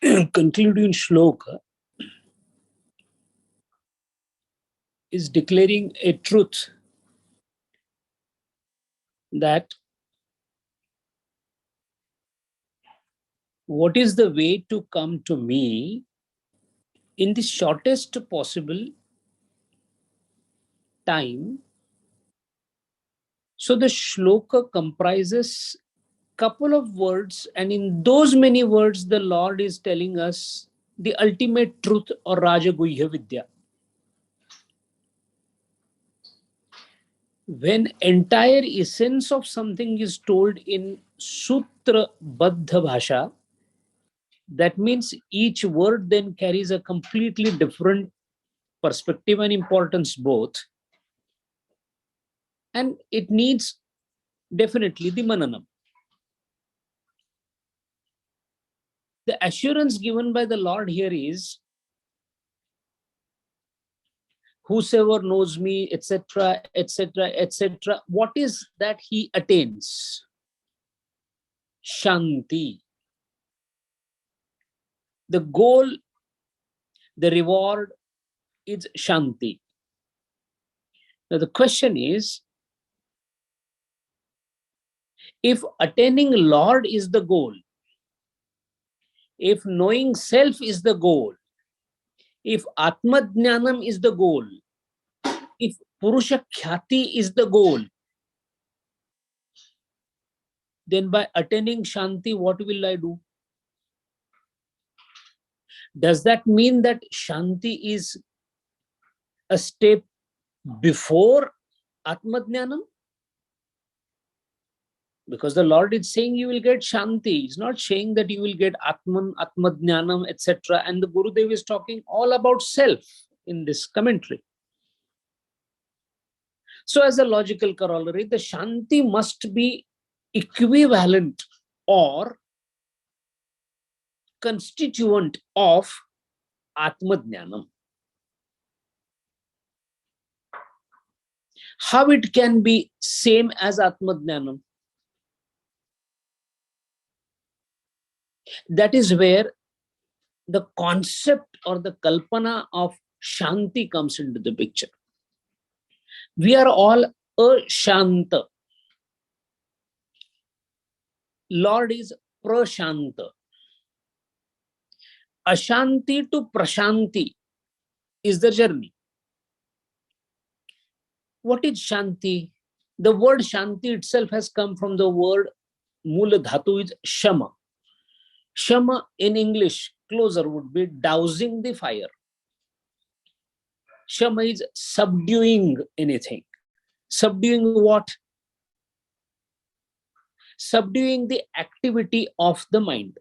concluding shloka is declaring a truth that what is the way to come to me in the shortest possible time. So the shloka comprises couple of words, and in those many words the Lord is telling us the ultimate truth or Rajaguhya Vidya. When entire essence of something is told in Sutra Baddha Bhasha, that means each word then carries a completely different perspective and importance both, and it needs definitely the mananam. The assurance given by the Lord here is, whosoever knows me, etc., etc., etc., what is that he attains? Shanti. The goal, the reward is Shanti. Now the question is, if attaining Lord is the goal, if knowing self is the goal, if Atma Jnanam is the goal, if Purusha Khyati is the goal, then by attaining Shanti, what will I do? Does that mean that Shanti is a step before Atma Jnanam? Because the Lord is saying you will get Shanti. He's not saying that you will get Atman, Atma Jnanam, etc. And the Gurudev is talking all about self in this commentary. So as a logical corollary, the Shanti must be equivalent or constituent of Atma Jnanam. How it can be same as Atma Jnanam? That is where the concept or the kalpana of Shanti comes into the picture. We are all ashanta. Lord is prashanta. Ashanti to prashanti is the journey. What is Shanti? The word Shanti itself has come from the word Mula Dhatu is Shama. Shama in English, closer would be dousing the fire. Shama is subduing anything. Subduing what? Subduing the activity of the mind.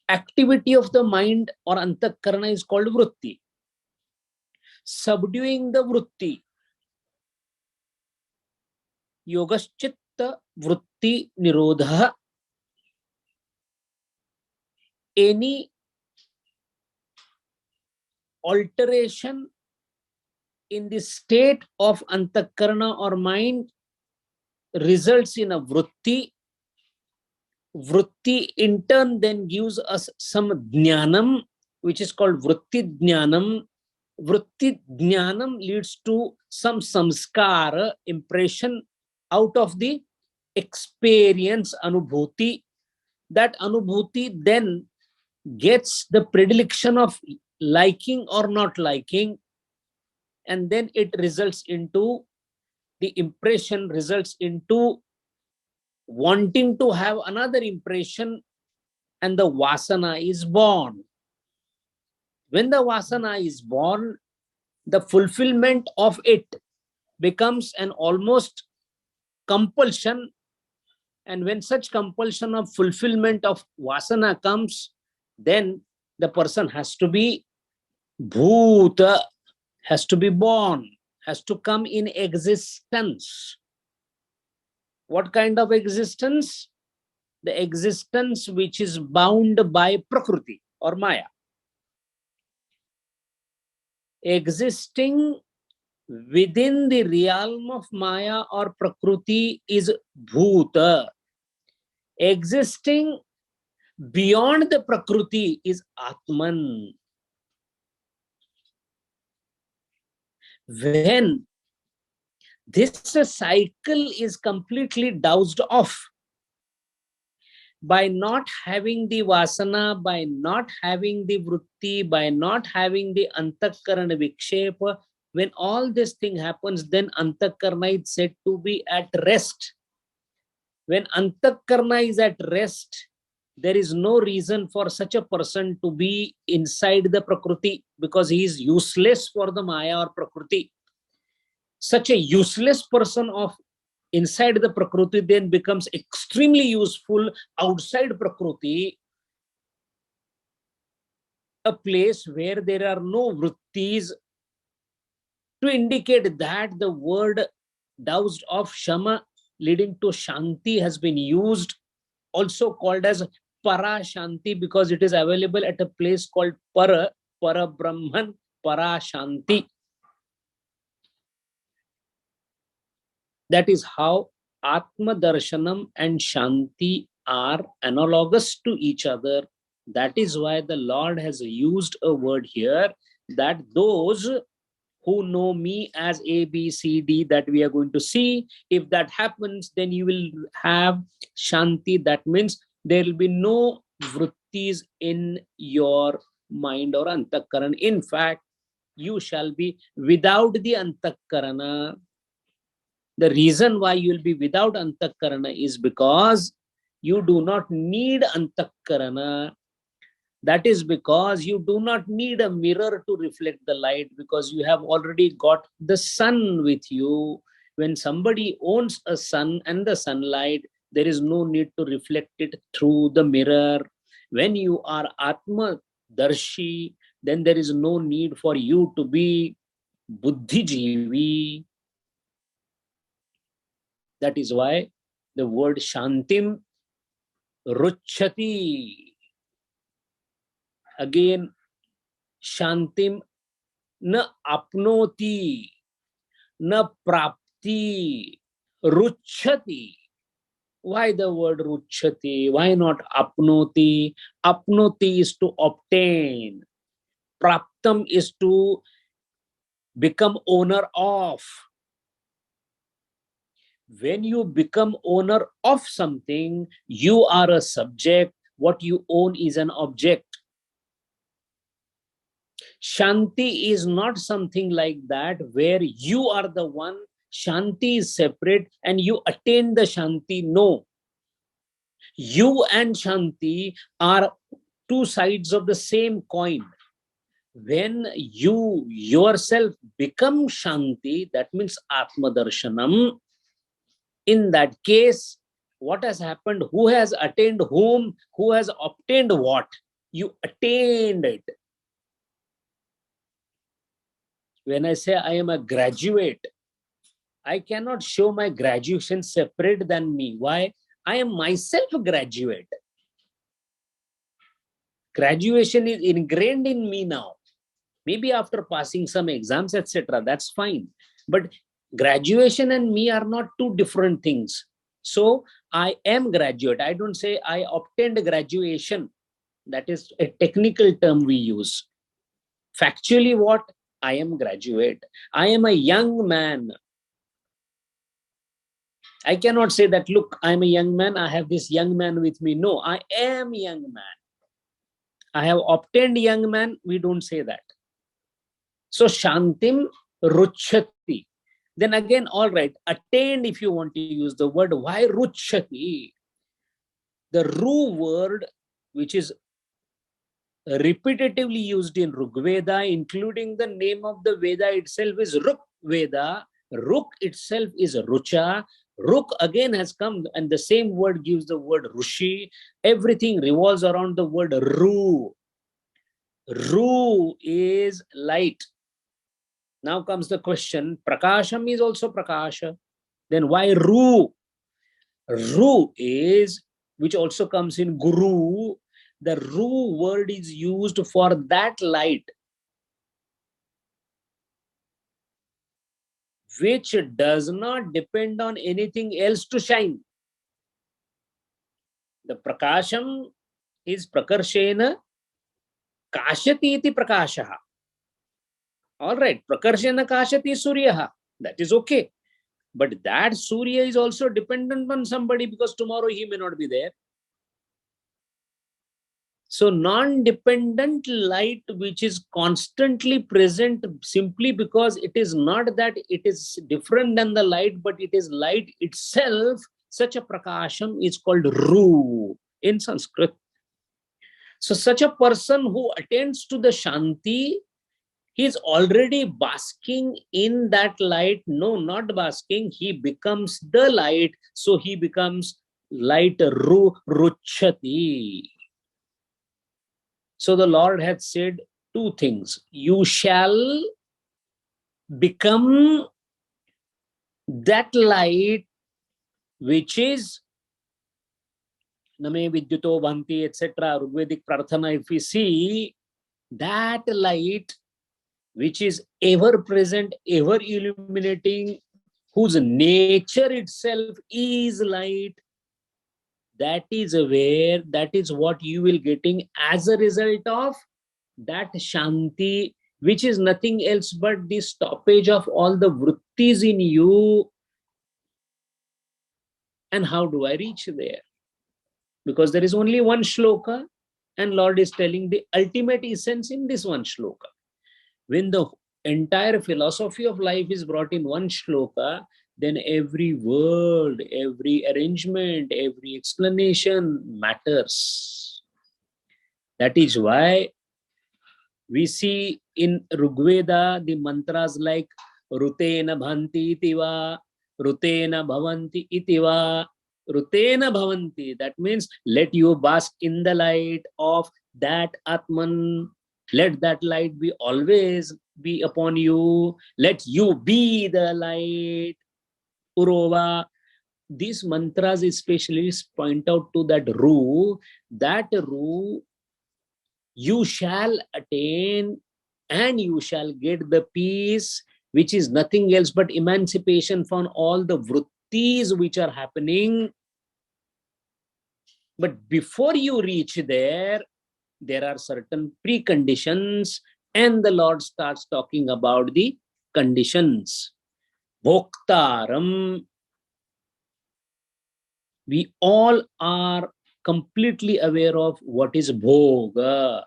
Activity of the mind or antakarana is called vritti. Subduing the vritti. Yogaschitta vritti nirodha. Any alteration in the state of antakarana or mind results in a vritti. Vritti in turn then gives us some jnanam, which is called vritti jnanam. Vritti jnanam leads to some samskara, impression out of the experience, anubhuti. That anubhuti then gets the predilection of liking or not liking, and then it results into the impression, results into wanting to have another impression, and the vasana is born. When the vasana is born, the fulfillment of it becomes an almost compulsion, and when such compulsion of fulfillment of vasana comes, then the person has to be bhuta, has to be born, has to come in existence. What kind of existence? The existence which is bound by prakriti or maya. Existing within the realm of maya or prakriti is bhuta. Existing Beyond the Prakriti is Atman. When this cycle is completely doused off, by not having the vasana, by not having the vritti, by not having the antakarana vikshepa, when all this thing happens, then antakarana is said to be at rest. When antakarana is at rest, there is no reason for such a person to be inside the prakriti, because he is useless for the maya or prakriti. Such a useless person of inside the prakriti then becomes extremely useful outside prakriti, a place where there are no vrittis, to indicate that the word doused of shama leading to shanti has been used, also called as para shanti, because it is available at a place called para brahman, para shanti. That is how Atma Darshanam and Shanti are analogous to each other. That is why the Lord has used a word here, that those who know me as A, B, C, D, that we are going to see, if that happens, then you will have Shanti. That means there will be no vrittis in your mind or antakarana. In fact, you shall be without the antakarana. The reason why you will be without antakarana is because you do not need antakarana. That is because you do not need a mirror to reflect the light, because you have already got the sun with you. When somebody owns a sun and the sunlight, there is no need to reflect it through the mirror. When you are Atma Darshi, then there is no need for you to be Buddhijivi. That is why the word Shantim Ruchati. Again, Shantim na apnoti, na prapti, Ruchati. Why the word Ruchati? Why not apnoti? Apnoti is to obtain. Praptam is to become owner of. When you become owner of something, you are a subject. What you own is an object. Shanti is not something like that where you are the one. Shanti is separate and you attain the Shanti. No. You and Shanti are two sides of the same coin. When you yourself become Shanti, that means Atma Darshanam. In that case, what has happened? Who has attained whom? Who has obtained what? You attained it. When I say I am a graduate, I cannot show my graduation separate than me. Why? I am myself a graduate. Graduation is ingrained in me now. Maybe after passing some exams, etc., that's fine. But graduation and me are not two different things. So I am graduate. I don't say I obtained graduation. That is a technical term we use. Factually, what? I am graduate. I am a young man. I cannot say that, look, I'm a young man, I have this young man with me. No, I am a young man. I have obtained young man, we don't say that. So Shantim Ruchati. Then again, all right, attained if you want to use the word. Why Ruchati? The Ru word, which is repetitively used in Rigveda, including the name of the Veda itself is Ruk Veda. Ruk itself is Rucha. Ruk again has come and the same word gives the word Rushi. Everything revolves around the word Ru. Ru is light. Now comes the question, Prakasham is also Prakasha. Then why Ru? Ru is, which also comes in Guru. The Ru word is used for that light which does not depend on anything else to shine. The Prakasham is prakarshena kashati iti prakashaha. All right, prakarshena kashati suryaha. That is okay. But that Surya is also dependent on somebody, because tomorrow he may not be there. So non-dependent light, which is constantly present simply because it is not that it is different than the light, but it is light itself, such a prakasham is called Ru in Sanskrit. So such a person who attains to the Shanti, he is already basking in that light. No, not basking. He becomes the light. So he becomes light Ruchati. So the Lord had said two things. You shall become that light which is Name Vidyuto Bhanti, etc. Rigvedic Prarthana, if we see that light which is ever present, ever illuminating, whose nature itself is light, that is where, that is what you will getting as a result of that Shanti, which is nothing else but the stoppage of all the vrittis in you. And how do I reach there? Because there is only one shloka, and Lord is telling the ultimate essence in this one shloka. When the entire philosophy of life is brought in one shloka, then every word, every arrangement, every explanation matters. That is why we see in Rigveda the mantras like Rutena Bhanti Itiva, Rutena Bhavanti Itiva, Rutena Bhavanti. That means let you bask in the light of that Atman. Let that light be always be upon you. Let you be the light. Urova. These mantras especially point out to that Ru. That Ru you shall attain, and you shall get the peace, which is nothing else but emancipation from all the vrittis which are happening. But before you reach there are certain preconditions, and the Lord starts talking about the conditions. Bhoktaram. We all are completely aware of what is bhoga.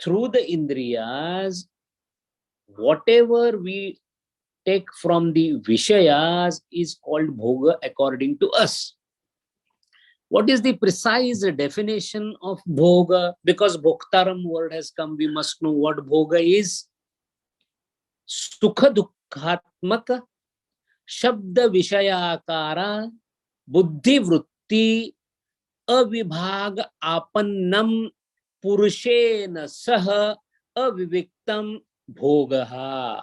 Through the indriyas, whatever we take from the Vishayas is called bhoga according to us. What is the precise definition of bhoga? Because bhoktaram word has come, we must know what bhoga is. Sukha dukkhatmaka shabda vishayakara buddhi vritti avibhag apannam purushena saha aviviktam bhogaha.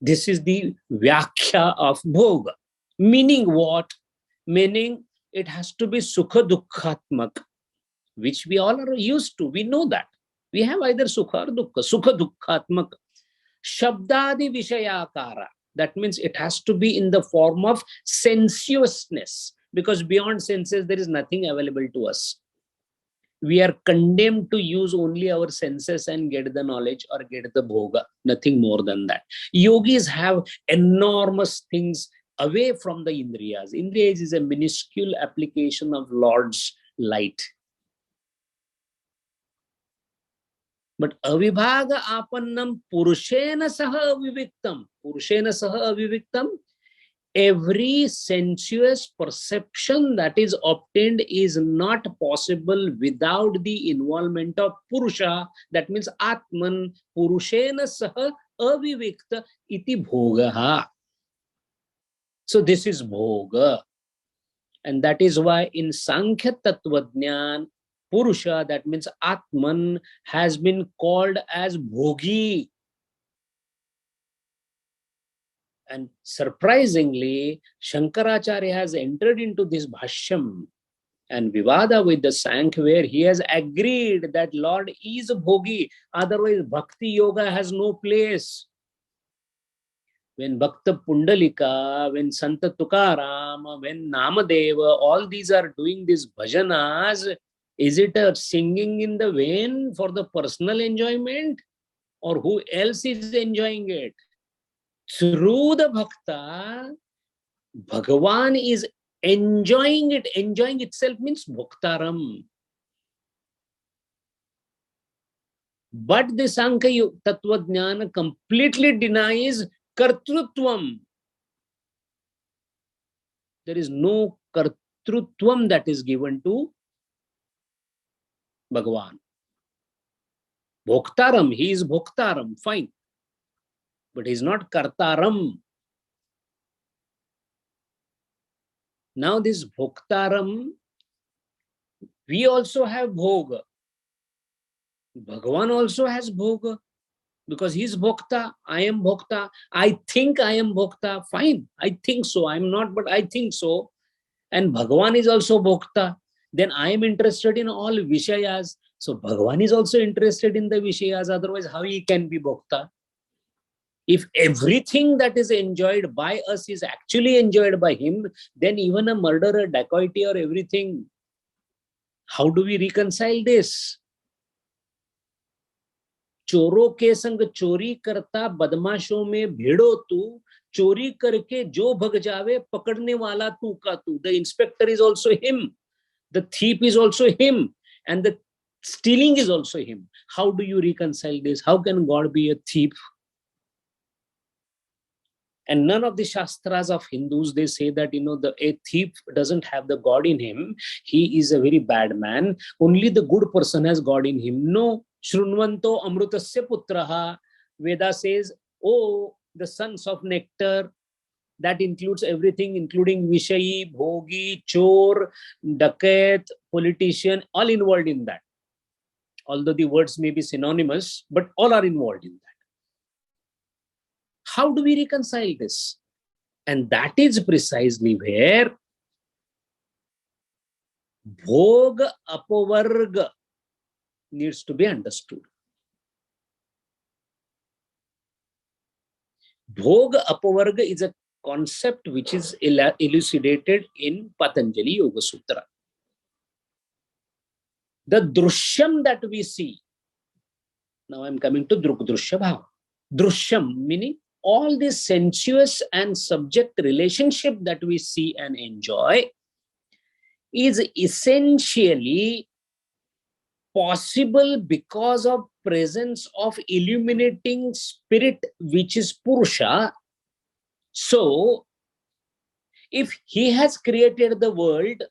This is the vyakhya of bhoga. Meaning what? Meaning it has to be sukha dukkhatmak, which we all are used to. We know that. We have either sukha or dukkha. Sukha dukkhatmak. Shabdadi vishayakara. That means it has to be in the form of sensuousness. Because beyond senses, there is nothing available to us. We are condemned to use only our senses and get the knowledge or get the bhoga, nothing more than that. Yogis have enormous things away from the indriyas. Indriyas is a minuscule application of Lord's light. But avibhaga apannam purushena saha aviviktam. Purushena saha aviviktam. Every sensuous perception that is obtained is not possible without the involvement of Purusha. That means Atman, Purushena saha avivikta iti bhogaha. So this is bhoga. And that is why in Sankhya Tattvajnan, Purusha, that means Atman, has been called as bhogi. And surprisingly, Shankaracharya has entered into this bhashyam and Vivada with the Sankhya, where he has agreed that Lord is a bhogi. Otherwise, bhakti yoga has no place. when Bhakta Pundalika, when Santa Tukaram, when Namadeva, all these are doing these bhajanas, is it a singing in the vein for the personal enjoyment, or who else is enjoying it? Through the bhakta, Bhagavan is enjoying it. Enjoying itself means bhoktaram. But the Sankhya Tattva Jnana completely denies kartrutvam. There is no kartrutvam that is given to Bhagavan. Bhoktaram, he is bhoktaram, fine. But he is not kartaram. Now this bhoktaram, we also have bhoga. Bhagavan also has bhoga because he is bhokta. I am bhokta. I think I am bhokta. Fine, I think so. I am not, but I think so. And Bhagavan is also bhokta. Then I am interested in all vishayas. So Bhagavan is also interested in the vishayas. Otherwise, how he can be bhokta? If everything that is enjoyed by us is actually enjoyed by him, then even a murder, a dacoity, or everything, how do we reconcile this? चोरों के संग चोरी करता बदमाशों में भिड़ो तू, चोरी करके जो भग जावे पकड़ने वाला तू का तू. The inspector is also him, the thief is also him, and the stealing is also him. How do you reconcile this? How can God be a thief? And none of the Shastras of Hindus, they say that, a thief doesn't have the God in him. He is a very bad man. Only the good person has God in him. No. Shrunvanto amrutasya putraha. Veda says, oh, the sons of nectar. That includes everything, including Vishayi, Bhogi, Chor, Dakat, politician, all involved in that. Although the words may be synonymous, but all are involved in that. How do we reconcile this? And that is precisely where Bhoga Apavarga needs to be understood. Bhoga Apavarga is a concept which is elucidated in Patanjali Yoga Sutra. The Drushyam that we see, now I'm coming to Drukdrushya Bhava. Drushyam meaning all this sensuous and subject relationship that we see and enjoy is essentially possible because of presence of illuminating spirit, which is Purusha. So, if he has created the world,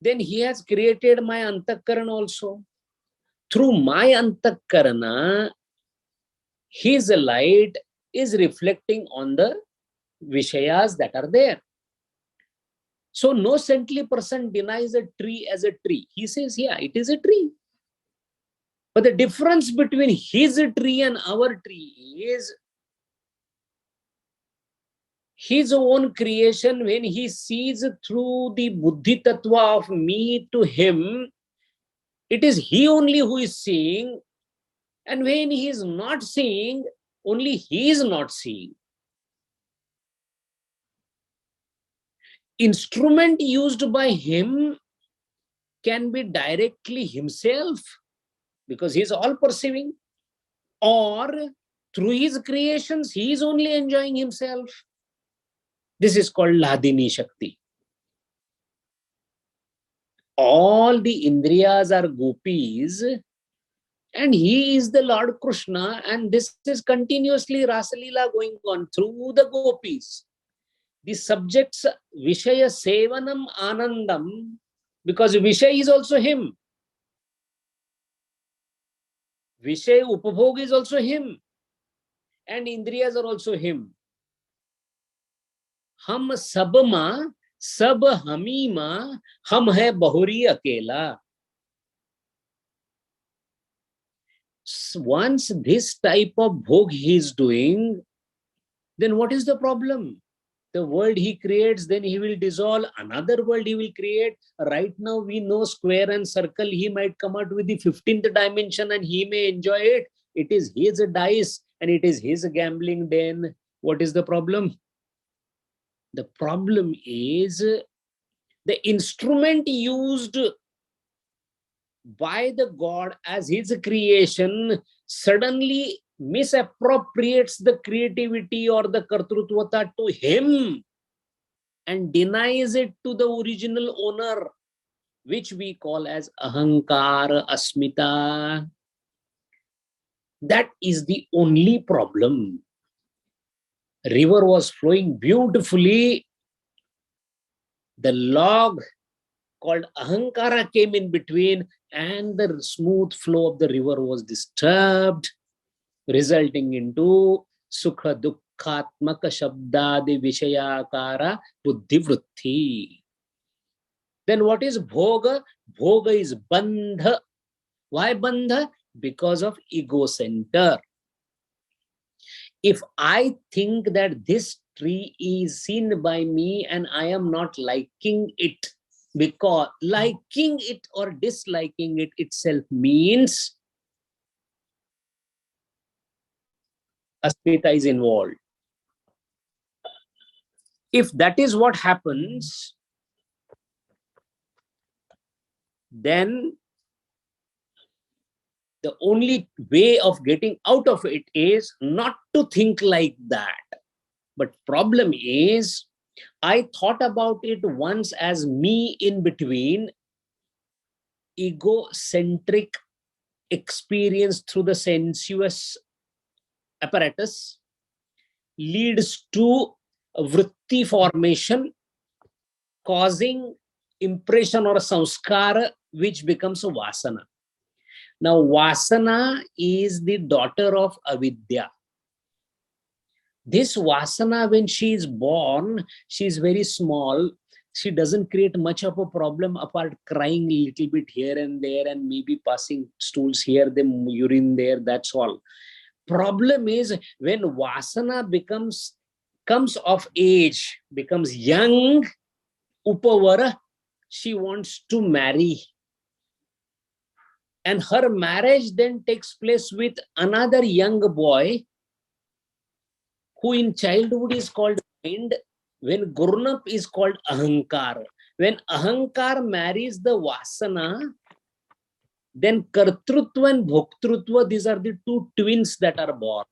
then he has created my Antakarana also. Through my Antakarana, his light is reflecting on the Vishayas that are there. So no saintly person denies a tree as a tree. He says, yeah, it is a tree. But the difference between his tree and our tree is his own creation. When he sees through the Buddhi Tattva of me to him, it is he only who is seeing. And when he is not seeing, only he is not seeing. Instrument used by him can be directly himself because he is all perceiving, or through his creations he is only enjoying himself. This is called Ladini Shakti. All the Indriyas are gopis and he is the Lord Krishna, and this is continuously Rasalila going on through the gopis. The subjects Vishaya Sevanam Anandam, because Vishaya is also him. Vishaya Upabhog is also him. And Indriyas are also him. Hum sabma, sab hamima, hum hai bahuri akela. Once this type of bhog he is doing, then what is the problem? The world he creates, then he will dissolve. Another world he will create. Right now we know square and circle. He might come out with the 15th dimension and he may enjoy it. It is his dice. and it is his gambling den. What is the problem? The problem is the instrument used by the God as his creation suddenly misappropriates the creativity or the kartrutvata to him and denies it to the original owner, which we call as ahankara, asmita. That is the only problem. River was flowing beautifully. The log called ahankara came in between, and the smooth flow of the river was disturbed, resulting into sukha dukkhatmaka shabdadi vishayakara buddhi vritti. Then what is bhoga? Bhoga is bandha. Why bandha? Because of ego center. If I think that this tree is seen by me and I am not liking it, because liking it or disliking it itself means asmita is involved. If that is what happens, then the only way of getting out of it is not to think like that. But problem is, I thought about it once as me in between, egocentric experience through the sensuous apparatus leads to vritti formation, causing impression or samskara, which becomes a vasana. Now, vasana is the daughter of avidya. This vasana, when she is born, she is very small. She doesn't create much of a problem apart crying a little bit here and there and maybe passing stools here, then urine there, that's all. Problem is when vasana comes of age, becomes young, upavara, she wants to marry. And her marriage then takes place with another young boy who in childhood is called mind, when grown up is called ahankar. When ahankar marries the vasana, then kartrutva and bhoktrutva, these are the two twins that are born.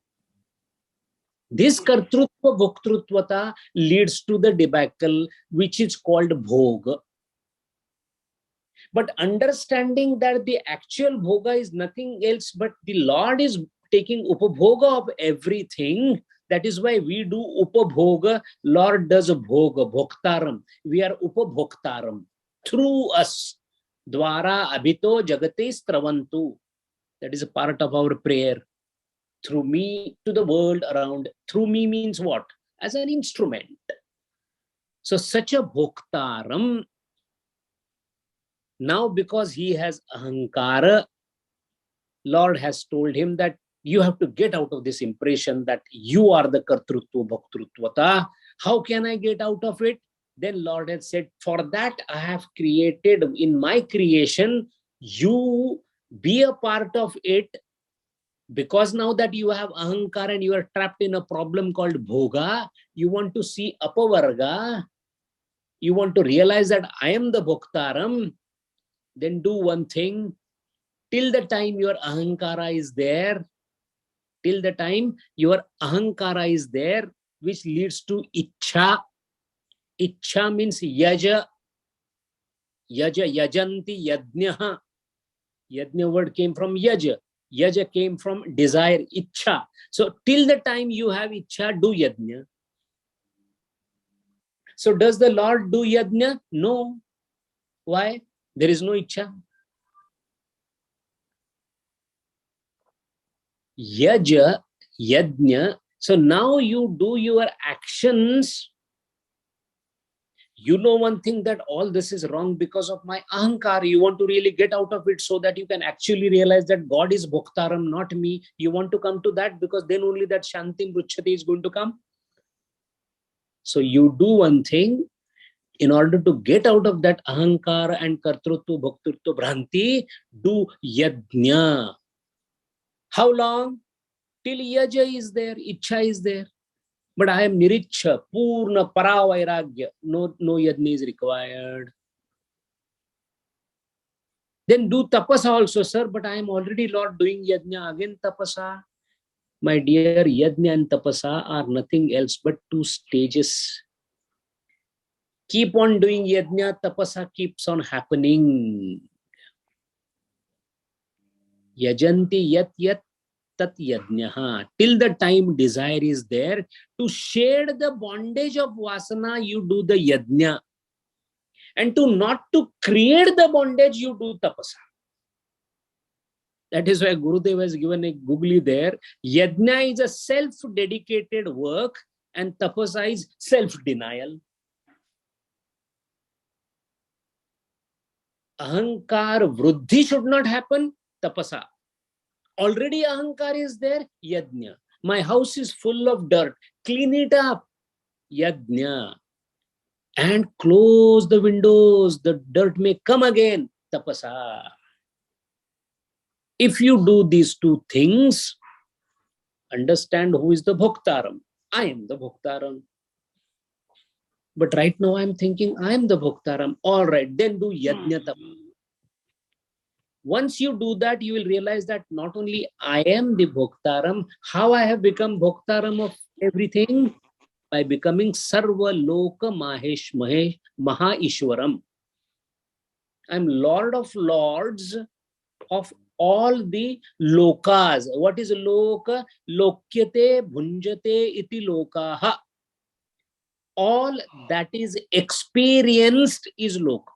This kartrutva bhoktrutva leads to the debacle, which is called bhoga. But understanding that the actual bhoga is nothing else but the Lord is taking upabhoga of everything. That is why we do upabhoga. Lord does bhoga, bhoktaram. We are upabhoktaram. Through us. Dwara abhito jagate stravantu. That is a part of our prayer. Through me to the world around. Through me means what? As an instrument. So such a bhoktaram. Now because he has ahankara, Lord has told him that you have to get out of this impression that you are the kartrutva bhoktrutva. How can I get out of it? Then Lord has said, for that I have created in my creation, you be a part of it, because now that you have ahankara and you are trapped in a problem called bhoga, you want to see apavarga, you want to realize that I am the bhoktaram. Then do one thing, till the time your ahankara is there, till the time your ahankara is there, which leads to ichha. Ichha means yaja, yajanti, yajnaha. Yajna word came from yaja. Yaja came from desire, ichha. So till the time you have ichha, do yajna. So does the Lord do yajna? No. Why? There is no ichha. Yaja, yajna. So now you do your actions. You know one thing, that all this is wrong because of my ahankar. You want to really get out of it so that you can actually realize that God is bhoktaram, not me. You want to come to that, because then only that shantim ruchati is going to come. So you do one thing. In order to get out of that ahankar and kartrutva, bhoktrutva, bhranti, do yajna. How long? Till yaja is there, ichha is there. But I am nirichha, purna paravairagya. No yajna is required. Then do tapasa also, sir. But I am already Lord doing yajna. Again tapasa. My dear, yajna and tapasa are nothing else but two stages. Keep on doing yajna, tapasa keeps on happening. Yajanti yat yat tat yajnaha. Till the time desire is there, to shed the bondage of vasana, you do the yajna. And not to create the bondage, you do tapasa. That is why Gurudev has given a googly there. Yajna is a self-dedicated work and tapasa is self-denial. Ahankar vruddhi should not happen, tapasa. Already ahankar is there, yajna. My house is full of dirt, clean it up, yajna. And close the windows, the dirt may come again, tapasa. If you do these two things, understand who is the bhoktaram. I am the bhoktaram. But right now I am thinking I am the bhoktaram. All right, then do yajna tapasa. Once you do that, you will realize that not only I am the bhoktaram, how I have become bhoktaram of everything? By becoming Sarva Loka Maha Ishwaram. I am Lord of Lords of all the lokas. What is loka? Lokyate bhunjate iti lokaha. All that is experienced is loka.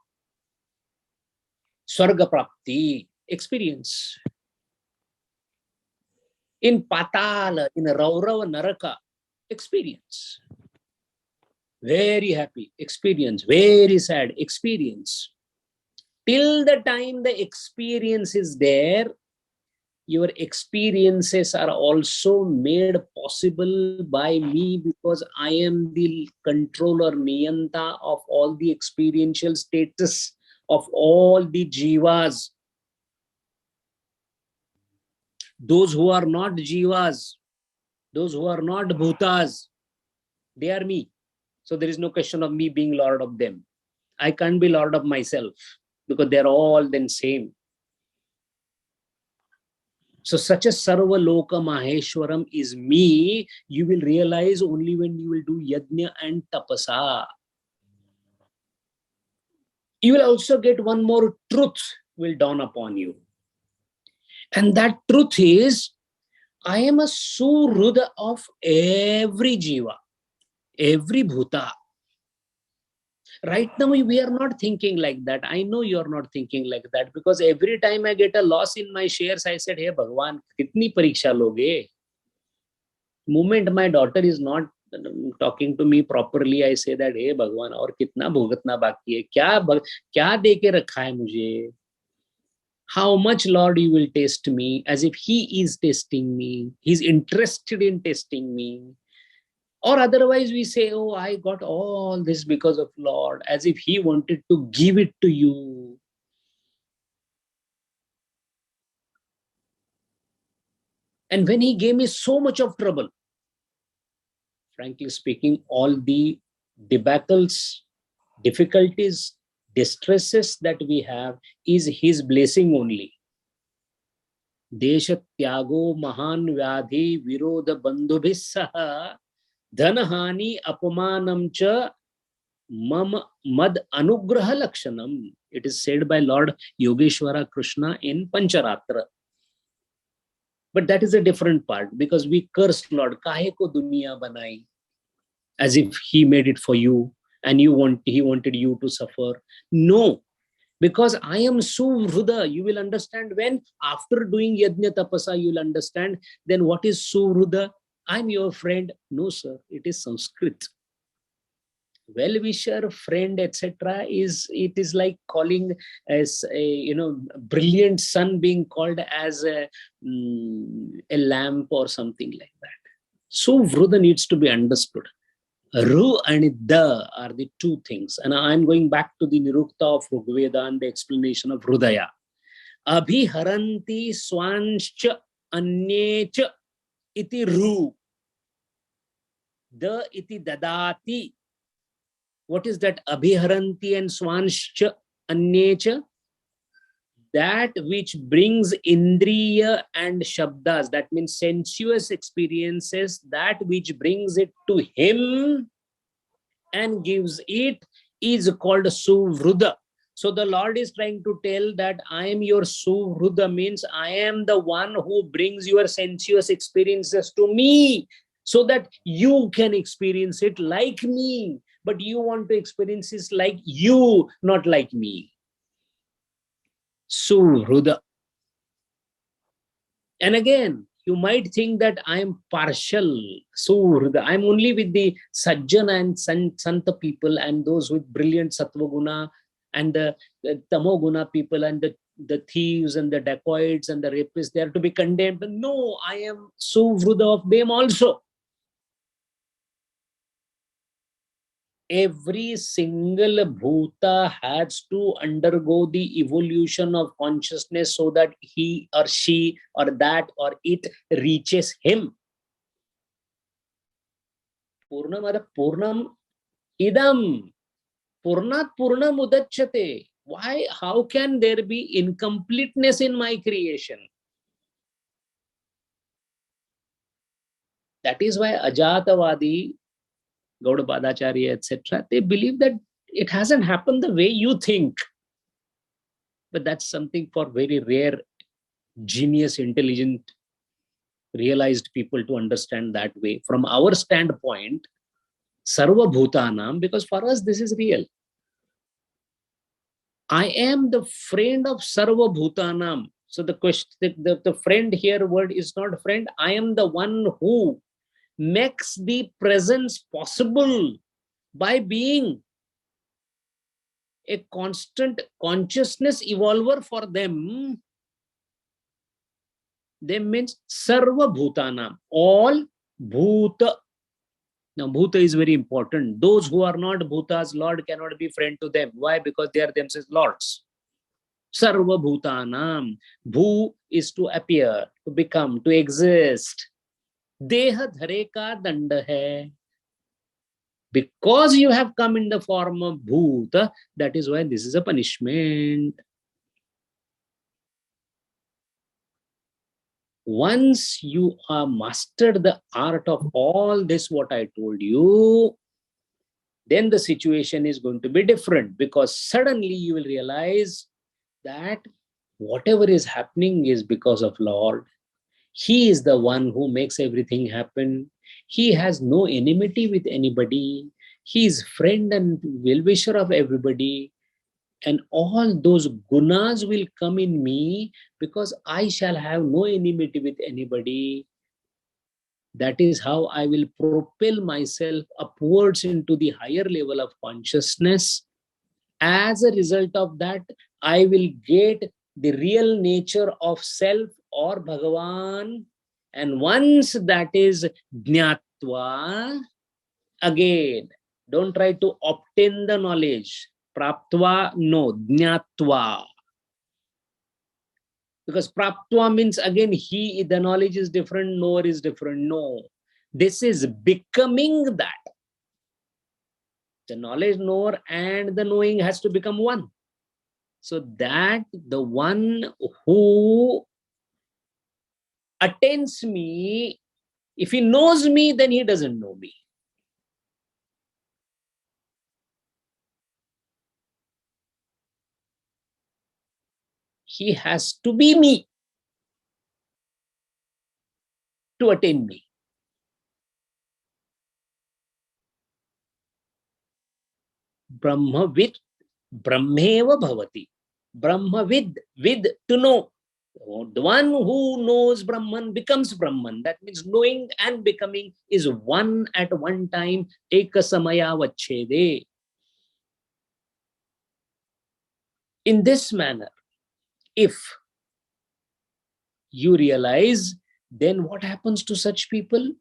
Swarga prapti, experience. In Patala, in Raurava Naraka, experience. Very happy, experience. Very sad, experience. Till the time the experience is there, your experiences are also made possible by me, because I am the controller, niyanta of all the experiential status of all the jivas. Those who are not jivas, those who are not bhutas, they are me. So there is no question of me being Lord of them. I can't be Lord of myself, because they're all then same. So such a Sarva Loka Maheshwaram is me. You will realize only when you will do yajna and tapasa. You will also get one more truth will dawn upon you. And that truth is, I am a Suhruda of every jiva, every bhuta. Right now, we are not thinking like that. I know you are not thinking like that, because every time I get a loss in my shares, I said, hey Bhagwan, kitni pariksha loge? Moment my daughter is not talking to me properly, I say that, hey Bhagwan, aur kitna bhugatna baki hai? Kya de ke rakha hai mujhe? How much, Lord, you will test me? As if He is testing me. He's interested in testing me. Or otherwise we say, oh, I got all this because of Lord, as if He wanted to give it to you. And when He gave me so much of trouble, frankly speaking, all the debacles, difficulties, distresses that we have is His blessing only. Desha tyago mahan vyadhi virodha bandhubhis saha dhanhani apamanam cha mad anugraha lakshanam. It is said by Lord Yogeshwara Krishna in Pancharatra. But that is a different part, because we curse Lord, kahe ko duniya banai, as if He made it for you and He wanted you to suffer. No, because I am Suhruda. You will understand when, after doing yajna tapasa, you will understand then what is Suhruda. I'm your friend. No, sir, it is Sanskrit. Well-wisher, friend, etc. It is like calling as a brilliant sun being called as a lamp or something like that. So Vruda needs to be understood. Ru and Da are the two things. And I'm going back to the Nirukta of Rigveda and the explanation of Hrudaya. Abhiharanti swanscha anyecha iti ru. The iti dadati. What is that? Abhiharanti and swanscha anyecha. That which brings indriya and shabdas, that means sensuous experiences, that which brings it to him and gives it, is called suvruda. So the Lord is trying to tell that I am your suvruda, means I am the one who brings your sensuous experiences to me, so that you can experience it like me. But you want to experience it like you, not like me. Suvruda. And again, you might think that I am partial. Suvruda. I'm only with the sajjana and santa people and those with brilliant sattva guna, and the tamoguna people, and the thieves and the dacoits and the rapists. They are to be condemned. No, I am suvruda of them also. Every single bhuta has to undergo the evolution of consciousness so that he or she or that or it reaches him. Purnam Purnam idam. Purnat Purnam udachyate. Why? How can there be incompleteness in my creation? That is why Ajatavadi, Gaudapadacharya, etc., they believe that it hasn't happened the way you think. But that's something for very rare, genius, intelligent, realized people to understand that way. From our standpoint, Sarva Bhutanam, because for us this is real. I am the friend of Sarva Bhutanam. So the question, the friend here word is not friend. I am the one who makes the presence possible by being a constant consciousness evolver for them. They means Sarva Bhutanam, all Bhuta. Now, Bhuta is very important. Those who are not Bhutas, Lord cannot be friend to them. Why? Because they are themselves Lords. Sarva Bhutanam. Bhu is to appear, to become, to exist. Deha dhare ka danda hai. Because you have come in the form of Bhuta, that is why this is a punishment. Once you are mastered the art of all this, what I told you, then the situation is going to be different, because suddenly you will realize that whatever is happening is because of Lord. He is the one who makes everything happen. He has no enmity with anybody. He is friend and well-wisher of everybody. And all those gunas will come in me because I shall have no enmity with anybody. That is how I will propel myself upwards into the higher level of consciousness. As a result of that, I will get the real nature of self or Bhagavan. And once that is Jnatva, again, don't try to obtain the knowledge. Praptva, no, Jnatva. Because Praptva means again, the knowledge is different, knower is different. No, this is becoming that. The knowledge, knower, and the knowing has to become one. So that the one who attains me, if he knows me, then he doesn't know me. He has to be me to attain me. Brahmavid, Brahmeva Bhavati. Brahmavid, vid, to know. The one who knows Brahman becomes Brahman. That means knowing and becoming is one at one time. Eka samaya vachede. In this manner, if you realize, then what happens to such people?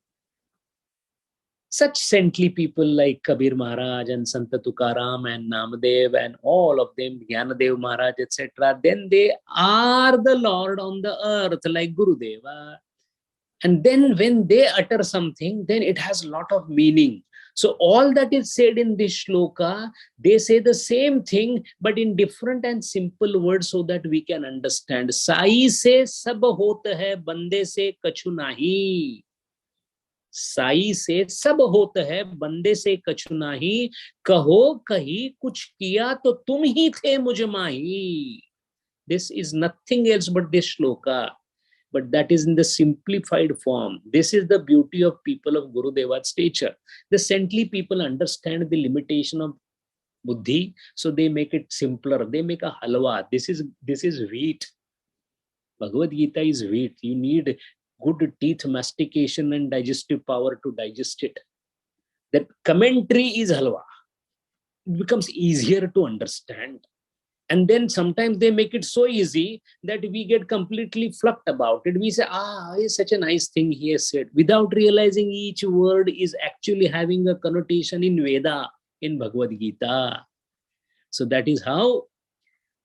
Such saintly people like Kabir Maharaj and Sant Tukaram and Namadev and all of them, Jnanadev Maharaj, etc., then they are the Lord on the earth like Gurudeva. And then when they utter something, then it has a lot of meaning. So all that is said in this shloka, they say the same thing, but in different and simple words so that we can understand. Sai se sab hota hai, bande se kachu nahi. Sai से सब होता है, बंदे से कछु नाही, कहो कही कुछ किया तो तुम ही थे मुझ माही. This is nothing else but this shloka, but that is in the simplified form. This is the beauty of people of Guru Deva's stature. The saintly people understand the limitation of buddhi, so they make it simpler. They make a halwa. This is wheat. Bhagavad Gita is wheat. You need good teeth mastication and digestive power to digest it. That commentary is halwa. It becomes easier to understand. And then sometimes they make it so easy that we get completely fluffed about it. We say, it's such a nice thing he has said, without realizing each word is actually having a connotation in Veda, in Bhagavad Gita. So that is how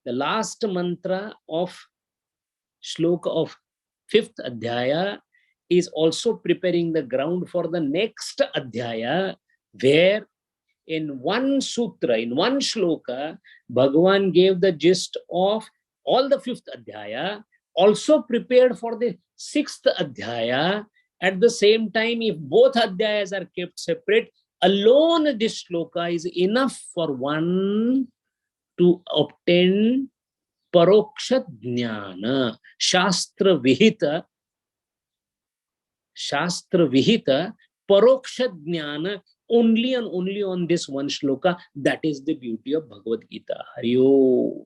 the last mantra of shloka of 5th adhyaya is also preparing the ground for the next adhyaya, where in one sutra, in one shloka, Bhagavan gave the gist of all the 5th adhyaya, also prepared for the 6th adhyaya. At the same time, if both adhyayas are kept separate, alone this shloka is enough for one to obtain paroksha jnana, shastra vihita paroksha jnana, only and only on this one shloka. That is the beauty of Bhagavad Gita. Hari Om.